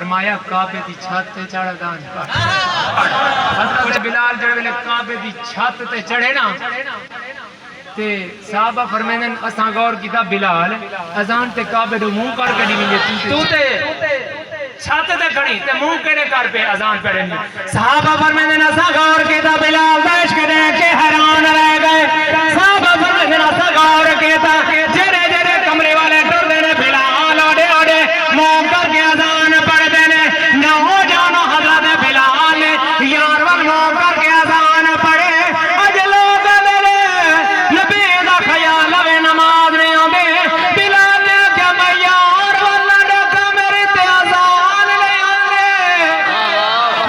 फरमाया काबे दी छत ते चढ़ अजान पढ़। हज़रत बिलाल जड़े वेले काबे दी छत ते चढ़े ना ते साहबा फरमांदे असां गौर कीता बिलाल अजान ते काबे दो मुंह करके दी विंदे तू ते छत ते खड़ी ते मुंह केड़े कर पे अजान पढ़े। साहबा फरमांदे असां गौर कीता बिलाल देश के देख के हैरान रह गए। साहबा फरमांदे असां गौर कीता जेड़े जेड़े कमरे वाले टरदे ने बिलाल ओडे ओडे मुंह करके अजान पढ़दे ने ना हो जानो हज़रत बिलाल यार वाल मुंह करके अजान पढ़े। अज लोग मेरे नबी दा ख्याल आवे नमाज में आवे बिलाल ने क्या मैं यार वाल डका मेरे ते अजान ले आंदे।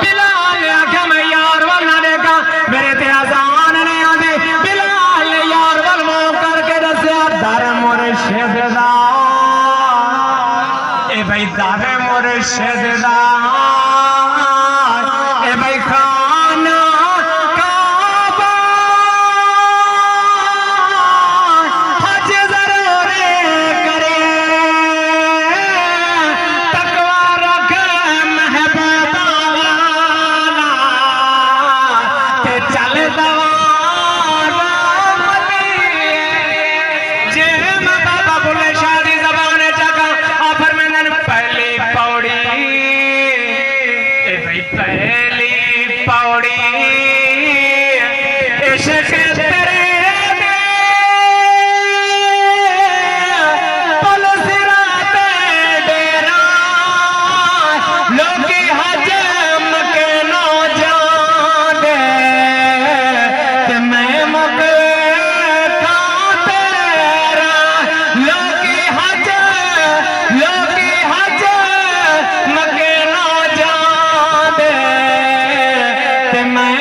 बिलाल ने क्या मैं यार वाल डका मेरे ते अजान ले आंदे। बिलाल ने यार वाल मुंह करके दसया दर मुर्शिद दा ए भाई दर मुर्शिद दा ए भाई खाना काबा हज जरूर करे तकवा रख महबूबा वाला ते चल दवारा जे मैं बाबा बुले शाह दी ज़बान चका आफर में पहली पौड़ी ए भाई पहली पौड़ी इश्क तेरे दे पुल सिराते डेरा लोकी हज मके नो जाने ते मैं मके का तेरा लोकी हज मके नो जाने ते मैं